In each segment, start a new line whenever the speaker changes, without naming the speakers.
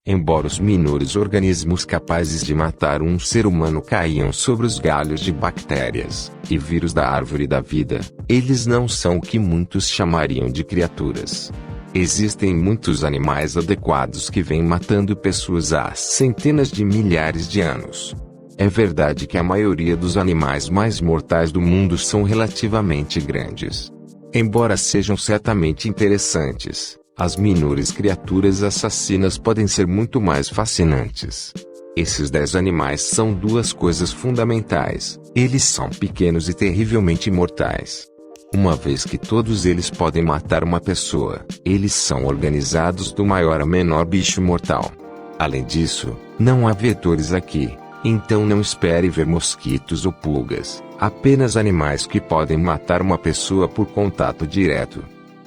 Embora os menores organismos capazes de matar um ser humano caiam sobre os galhos de bactérias e vírus da árvore da vida, eles não são o que muitos chamariam de criaturas. Existem muitos animais adequados que vêm matando pessoas há centenas de milhares de anos. É verdade que a maioria dos animais mais mortais do mundo são relativamente grandes. Embora sejam certamente interessantes, as menores criaturas assassinas podem ser muito mais fascinantes. Esses 10 animais são duas coisas fundamentais: eles são pequenos e terrivelmente mortais. Uma vez que todos eles podem matar uma pessoa, eles são organizados do maior a menor bicho mortal. Além disso, não há vetores aqui, então não espere ver mosquitos ou pulgas, apenas animais que podem matar uma pessoa por contato direto.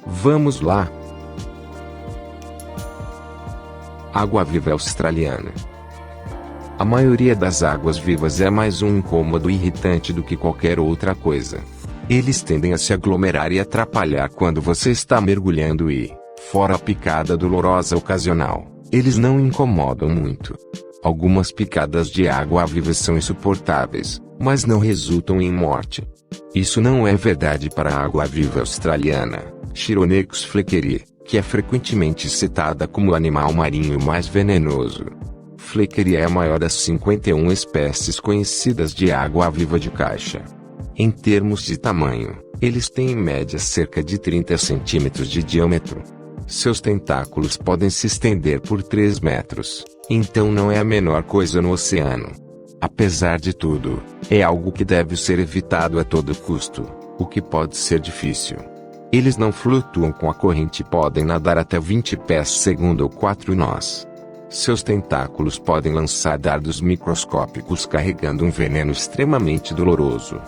Vamos lá! Água-viva australiana. A maioria das águas-vivas é mais um incômodo irritante do que qualquer outra coisa. Eles tendem a se aglomerar e atrapalhar quando você está mergulhando e, fora a picada dolorosa ocasional, eles não incomodam muito. Algumas picadas de água-viva são insuportáveis, mas não resultam em morte. Isso não é verdade para a água-viva australiana, Chironecus fleckeri, que é frequentemente citada como o animal marinho mais venenoso. Fleckeri é a maior das 51 espécies conhecidas de água-viva de caixa. Em termos de tamanho, eles têm em média cerca de 30 centímetros de diâmetro. Seus tentáculos podem se estender por 3 metros, então não é a menor coisa no oceano. Apesar de tudo, é algo que deve ser evitado a todo custo, o que pode ser difícil. Eles não flutuam com a corrente e podem nadar até 20 pés segundo ou 4 nós. Seus tentáculos podem lançar dardos microscópicos carregando um veneno extremamente doloroso.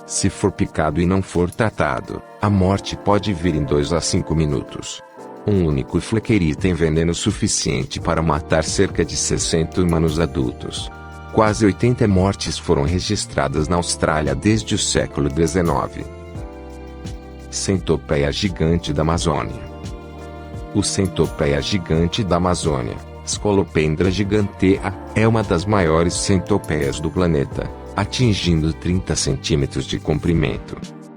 Se for picado e não for tratado, a morte pode vir em 2 a 5 minutos. Um único fleckeri tem veneno suficiente para matar cerca de 60 humanos adultos. Quase 80 mortes foram registradas na Austrália desde o século XIX. Centopeia gigante da Amazônia. O centopeia gigante da Amazônia, Scolopendra gigantea, é uma das maiores centopeias do planeta, atingindo 30 centímetros de comprimento.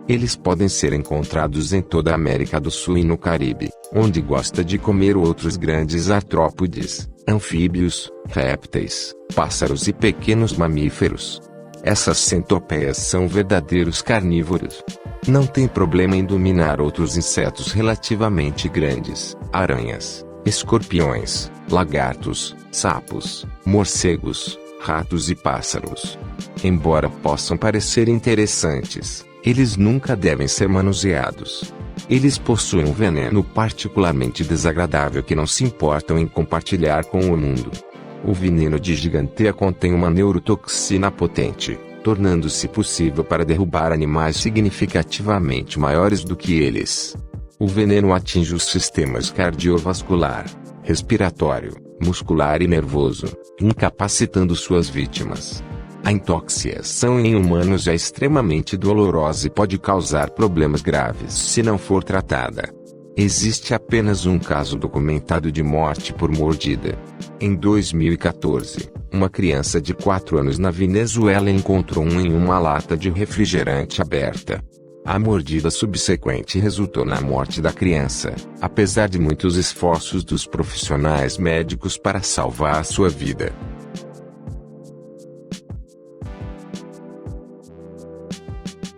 Eles podem ser encontrados em toda a América do Sul e no Caribe, onde gosta de comer outros grandes artrópodes, anfíbios, répteis, pássaros e pequenos mamíferos. Essas centopeias são verdadeiros carnívoros. Não tem problema em dominar outros insetos relativamente grandes, aranhas, escorpiões, lagartos, sapos, morcegos, ratos e pássaros. Embora possam parecer interessantes, eles nunca devem ser manuseados. Eles possuem um veneno particularmente desagradável que não se importam em compartilhar com o mundo. O veneno de gigantea contém uma neurotoxina potente, tornando-se possível para derrubar animais significativamente maiores do que eles. O veneno atinge os sistemas cardiovascular, respiratório, muscular e nervoso, incapacitando suas vítimas. A intoxicação em humanos é extremamente dolorosa e pode causar problemas graves se não for tratada. Existe apenas um caso documentado de morte por mordida. Em 2014, uma criança de 4 anos na Venezuela encontrou um em uma lata de refrigerante aberta. A mordida subsequente resultou na morte da criança, apesar de muitos esforços dos profissionais médicos para salvar sua vida.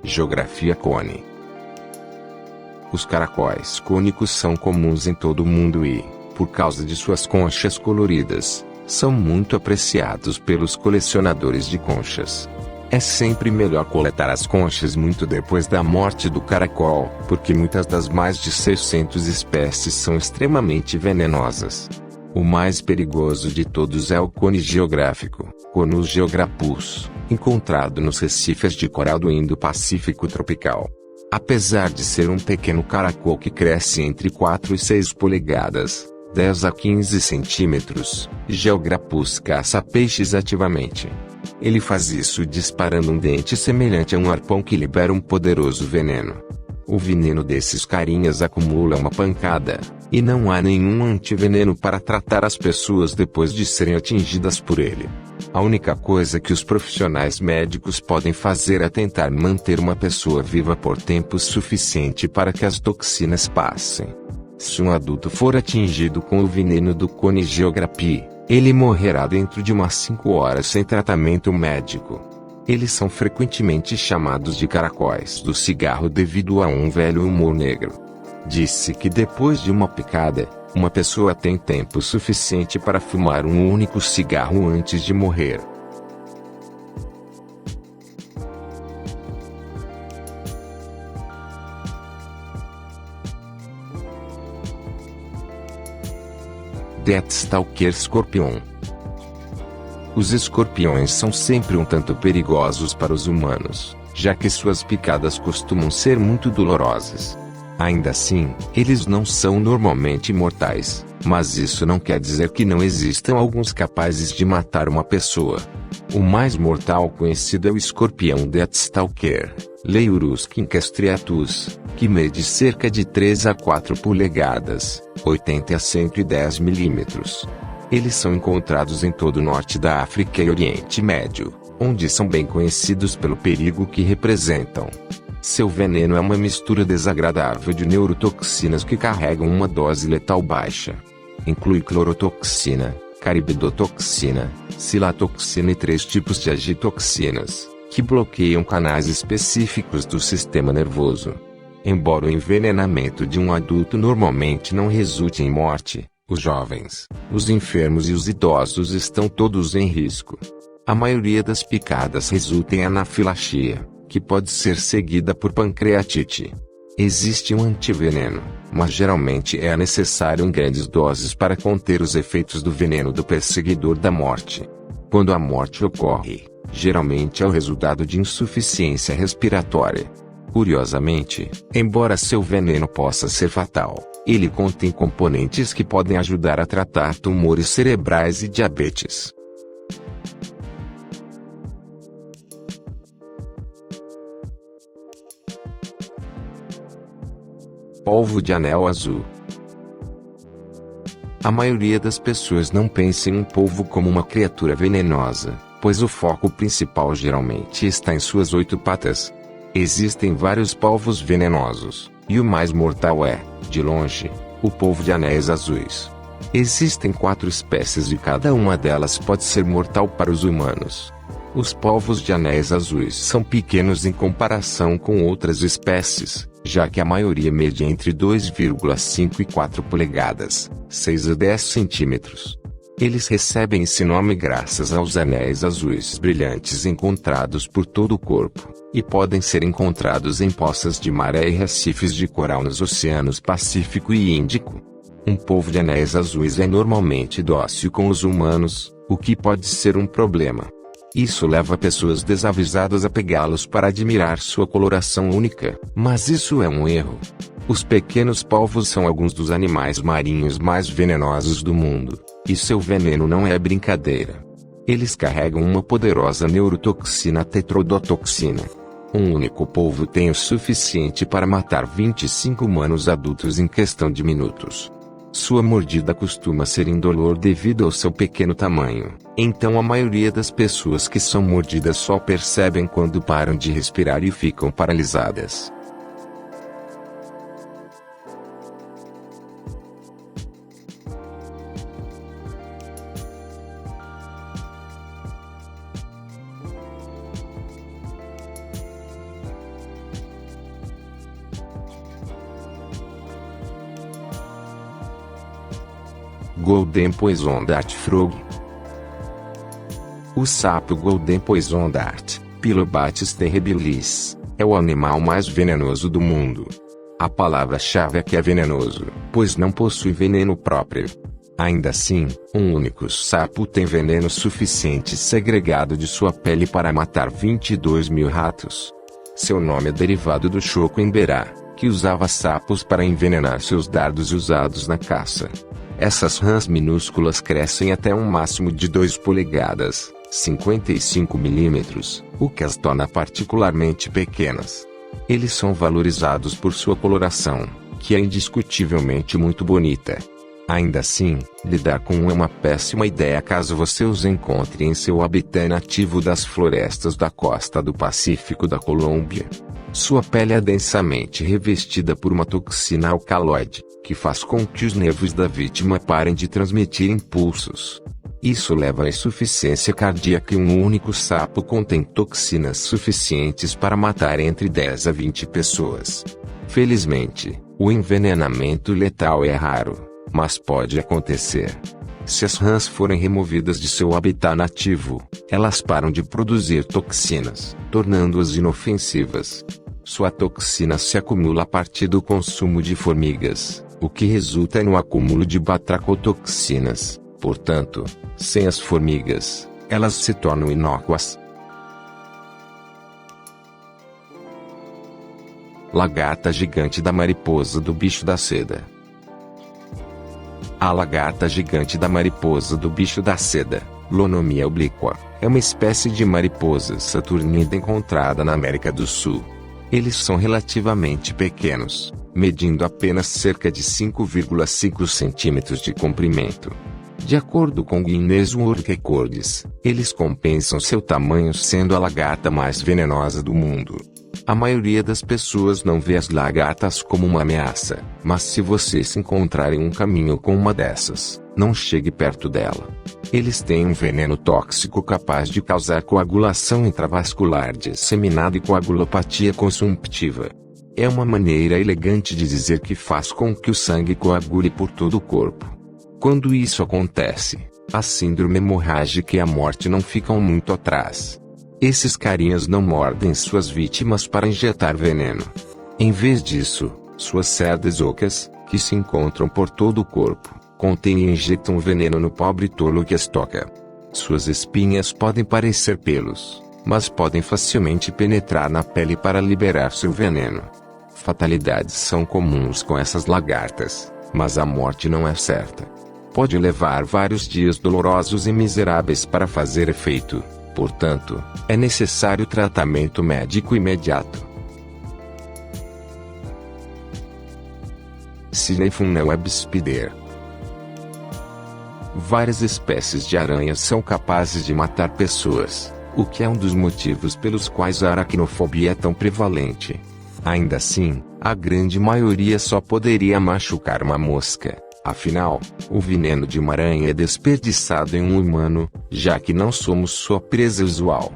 Geografia cone. Os caracóis cônicos são comuns em todo o mundo e, por causa de suas conchas coloridas, são muito apreciados pelos colecionadores de conchas. É sempre melhor coletar as conchas muito depois da morte do caracol, porque muitas das mais de 600 espécies são extremamente venenosas. O mais perigoso de todos é o cone geográfico, Conus geograpus, encontrado nos recifes de coral do Indo-Pacífico tropical. Apesar de ser um pequeno caracol que cresce entre 4 e 6 polegadas, 10 a 15 centímetros, Geograpus caça peixes ativamente. Ele faz isso disparando um dente semelhante a um arpão que libera um poderoso veneno. O veneno desses carinhas acumula uma pancada, e não há nenhum antiveneno para tratar as pessoas depois de serem atingidas por ele. A única coisa que os profissionais médicos podem fazer é tentar manter uma pessoa viva por tempo suficiente para que as toxinas passem. Se um adulto for atingido com o veneno do cone Geography, ele morrerá dentro de umas 5 horas sem tratamento médico. Eles são frequentemente chamados de caracóis do cigarro devido a um velho humor negro. Disse que depois de uma picada, uma pessoa tem tempo suficiente para fumar um único cigarro antes de morrer. Deathstalker Escorpião. Os escorpiões são sempre um tanto perigosos para os humanos, já que suas picadas costumam ser muito dolorosas. Ainda assim, eles não são normalmente mortais, mas isso não quer dizer que não existam alguns capazes de matar uma pessoa. O mais mortal conhecido é o escorpião Deathstalker, Leiurusquia striatus, que mede cerca de 3 a 4 polegadas, 80 a 110 milímetros. Eles são encontrados em todo o norte da África e Oriente Médio, onde são bem conhecidos pelo perigo que representam. Seu veneno é uma mistura desagradável de neurotoxinas que carregam uma dose letal baixa. Inclui clorotoxina, caribedotoxina, cilatoxina e 3 tipos de agitoxinas, que bloqueiam canais específicos do sistema nervoso. Embora o envenenamento de um adulto normalmente não resulte em morte, os jovens, os enfermos e os idosos estão todos em risco. A maioria das picadas resulta em anafilaxia, que pode ser seguida por pancreatite. Existe um antiveneno, mas geralmente é necessário em grandes doses para conter os efeitos do veneno do perseguidor da morte. Quando a morte ocorre, geralmente é o resultado de insuficiência respiratória. Curiosamente, embora seu veneno possa ser fatal, ele contém componentes que podem ajudar a tratar tumores cerebrais e diabetes. Polvo de anel azul. A maioria das pessoas não pensa em um polvo como uma criatura venenosa, pois o foco principal geralmente está em suas 8 patas. Existem vários polvos venenosos, e o mais mortal é, de longe, o polvo de anéis azuis. Existem 4 espécies e cada uma delas pode ser mortal para os humanos. Os polvos de anéis azuis são pequenos em comparação com outras espécies, já que a maioria mede entre 2,5 e 4 polegadas, 6 a 10 centímetros. Eles recebem esse nome graças aos anéis azuis brilhantes encontrados por todo o corpo, e podem ser encontrados em poças de maré e recifes de coral nos oceanos Pacífico e Índico. Um polvo de anéis azuis é normalmente dócil com os humanos, o que pode ser um problema. Isso leva pessoas desavisadas a pegá-los para admirar sua coloração única, mas isso é um erro. Os pequenos polvos são alguns dos animais marinhos mais venenosos do mundo, e seu veneno não é brincadeira. Eles carregam uma poderosa neurotoxina tetrodotoxina. Um único polvo tem o suficiente para matar 25 humanos adultos em questão de minutos. Sua mordida costuma ser indolor devido ao seu pequeno tamanho, então a maioria das pessoas que são mordidas só percebem quando param de respirar e ficam paralisadas. Golden Poison Dart Frog. O sapo Golden Poison Dart, Pilobates terribilis, é o animal mais venenoso do mundo. A palavra-chave é que é venenoso, pois não possui veneno próprio. Ainda assim, um único sapo tem veneno suficiente segregado de sua pele para matar 22 mil ratos. Seu nome é derivado do Choco Emberá, que usava sapos para envenenar seus dardos usados na caça. Essas rãs minúsculas crescem até um máximo de 2 polegadas, 55 milímetros, o que as torna particularmente pequenas. Eles são valorizados por sua coloração, que é indiscutivelmente muito bonita. Ainda assim, lidar com um é uma péssima ideia caso você os encontre em seu habitat nativo das florestas da costa do Pacífico da Colômbia. Sua pele é densamente revestida por uma toxina alcaloide, que faz com que os nervos da vítima parem de transmitir impulsos. Isso leva à insuficiência cardíaca e um único sapo contém toxinas suficientes para matar entre 10 a 20 pessoas. Felizmente, o envenenamento letal é raro, mas pode acontecer. Se as rãs forem removidas de seu habitat nativo, elas param de produzir toxinas, tornando-as inofensivas. Sua toxina se acumula a partir do consumo de formigas, o que resulta no acúmulo de batracotoxinas. Portanto, sem as formigas, elas se tornam inócuas. Lagarta gigante da mariposa do bicho da seda. A lagarta gigante da mariposa do bicho da seda, Lonomia obliqua, é uma espécie de mariposa saturnida encontrada na América do Sul. Eles são relativamente pequenos, medindo apenas cerca de 5,5 centímetros de comprimento. De acordo com Guinness World Records, eles compensam seu tamanho sendo a lagarta mais venenosa do mundo. A maioria das pessoas não vê as lagartas como uma ameaça, mas se você se encontrar em um caminho com uma dessas, não chegue perto dela. Eles têm um veneno tóxico capaz de causar coagulação intravascular disseminada e coagulopatia consumptiva. É uma maneira elegante de dizer que faz com que o sangue coagule por todo o corpo. Quando isso acontece, a síndrome hemorrágica e a morte não ficam muito atrás. Esses carinhas não mordem suas vítimas para injetar veneno. Em vez disso, suas cerdas ocas, que se encontram por todo o corpo, contêm e injetam veneno no pobre tolo que as toca. Suas espinhas podem parecer pelos, mas podem facilmente penetrar na pele para liberar seu veneno. Fatalidades são comuns com essas lagartas, mas a morte não é certa. Pode levar vários dias dolorosos e miseráveis para fazer efeito. Portanto, é necessário tratamento médico imediato. Cinefunnel web spider. Várias espécies de aranhas são capazes de matar pessoas, o que é um dos motivos pelos quais a aracnofobia é tão prevalente. Ainda assim, a grande maioria só poderia machucar uma mosca. Afinal, o veneno de uma aranha é desperdiçado em um humano, já que não somos sua presa usual.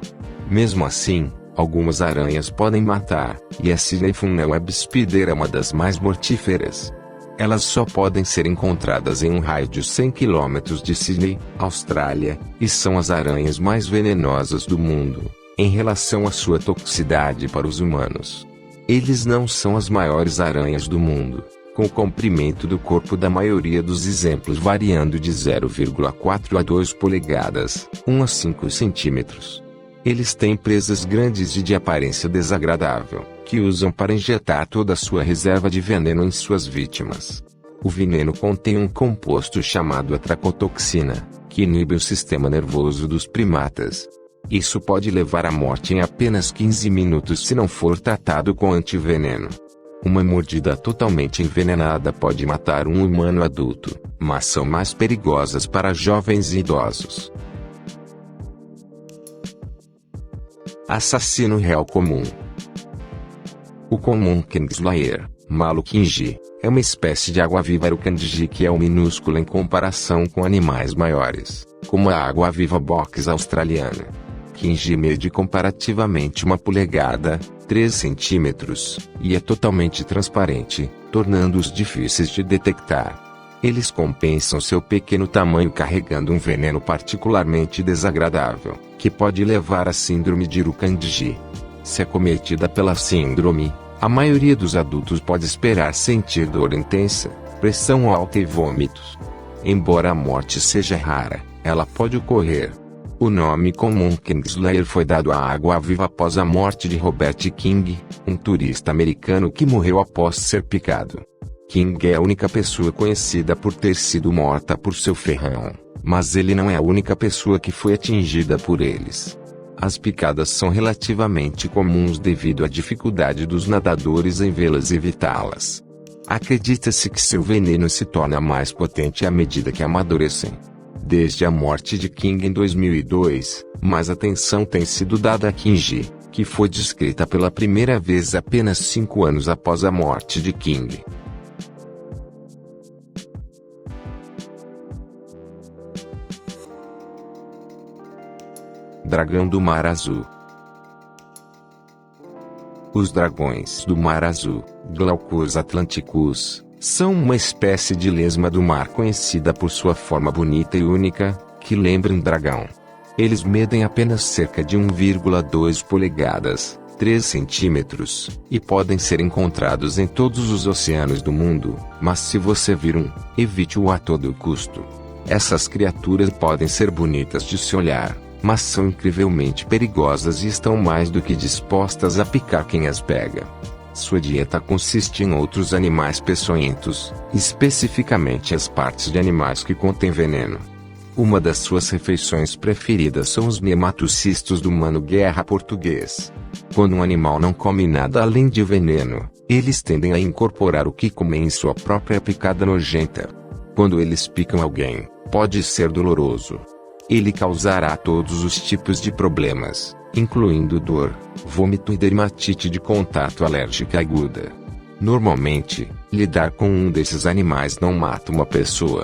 Mesmo assim, algumas aranhas podem matar, e a Cinefunnel web spider é uma das mais mortíferas. Elas só podem ser encontradas em um raio de 100 km de Sydney, Austrália, e são as aranhas mais venenosas do mundo, em relação à sua toxicidade para os humanos. Eles não são as maiores aranhas do mundo, com o comprimento do corpo da maioria dos exemplos variando de 0,4 a 2 polegadas, 1 a 5 centímetros. Eles têm presas grandes e de aparência desagradável, que usam para injetar toda a sua reserva de veneno em suas vítimas. O veneno contém um composto chamado atracotoxina, que inibe o sistema nervoso dos primatas. Isso pode levar à morte em apenas 15 minutos se não for tratado com antiveneno. Uma mordida totalmente envenenada pode matar um humano adulto, mas são mais perigosas para jovens e idosos. Assassino real comum. O comum Kingslayer, Malo Kingi, é uma espécie de água-viva Kanji que é minúscula em comparação com animais maiores, como a água-viva box australiana. Kingi mede comparativamente 1 polegada, 3 centímetros, e é totalmente transparente, tornando-os difíceis de detectar. Eles compensam seu pequeno tamanho carregando um veneno particularmente desagradável, que pode levar à síndrome de Irukandji. Se acometida pela síndrome, a maioria dos adultos pode esperar sentir dor intensa, pressão alta e vômitos. Embora a morte seja rara, ela pode ocorrer. O nome comum Kingslayer foi dado à água-viva após a morte de Robert King, um turista americano que morreu após ser picado. King é a única pessoa conhecida por ter sido morta por seu ferrão, mas ele não é a única pessoa que foi atingida por eles. As picadas são relativamente comuns devido à dificuldade dos nadadores em vê-las e evitá-las. Acredita-se que seu veneno se torna mais potente à medida que amadurecem. Desde a morte de King em 2002, mais atenção tem sido dada a Kinji, que foi descrita pela primeira vez apenas 5 anos após a morte de King. Dragão do Mar Azul. Os dragões do Mar Azul, Glaucus atlanticus, são uma espécie de lesma do mar conhecida por sua forma bonita e única, que lembra um dragão. Eles medem apenas cerca de 1,2 polegadas, 3 centímetros, e podem ser encontrados em todos os oceanos do mundo, mas se você vir um, evite-o a todo custo. Essas criaturas podem ser bonitas de se olhar, mas são incrivelmente perigosas e estão mais do que dispostas a picar quem as pega. Sua dieta consiste em outros animais peçonhentos, especificamente as partes de animais que contêm veneno. Uma das suas refeições preferidas são os nematocistos do Mano Guerra português. Quando um animal não come nada além de veneno, eles tendem a incorporar o que comem em sua própria picada nojenta. Quando eles picam alguém, pode ser doloroso. Ele causará todos os tipos de problemas, incluindo dor, vômito e dermatite de contato alérgica aguda. Normalmente, lidar com um desses animais não mata uma pessoa.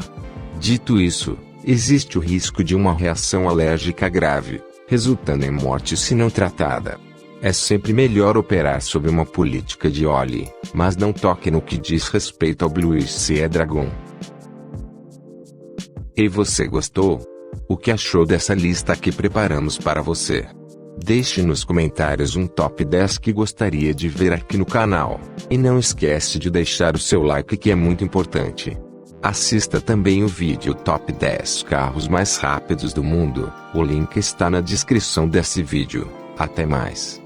Dito isso, existe o risco de uma reação alérgica grave, resultando em morte se não tratada. É sempre melhor operar sob uma política de olhe, mas não toque no que diz respeito ao Blue Sea Dragon. E você gostou? O que achou dessa lista que preparamos para você? Deixe nos comentários um top 10 que gostaria de ver aqui no canal, e não esquece de deixar o seu like que é muito importante. Assista também o vídeo Top 10 Carros Mais Rápidos do Mundo, o link está na descrição desse vídeo. Até mais.